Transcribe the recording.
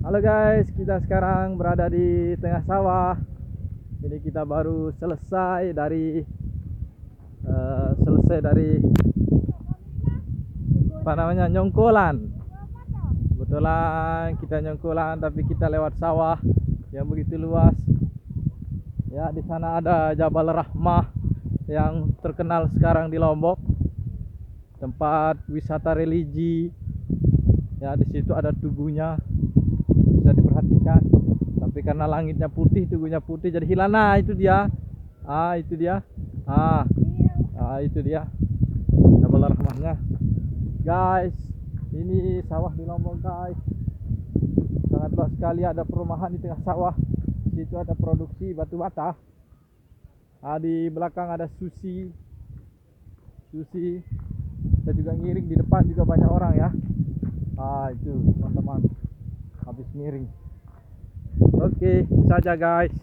Halo guys, kita sekarang berada di tengah sawah. Ini kita baru selesai dari apa namanya, nyongkolan. Kebetulan kita nyongkolan, tapi kita lewat sawah yang begitu luas. Ya, di sana ada Jabal Rahmah yang terkenal sekarang di Lombok, tempat wisata religi. Ya, di situ ada tugunya, bisa diperhatikan. Tapi karena langitnya putih, tugunya putih, jadi hilang. Nah, itu dia. Itu dia. Itu dia Jabal Rahmahnya. Guys, ini sawah di Lombok, guys. Sangat luas sekali, ada perumahan di tengah sawah. Di situ ada produksi batu bata. Di belakang ada sushi. Kita juga ngiring, di depan juga banyak orang ya. Itu teman-teman habis ngiring. Oke, itu saja guys.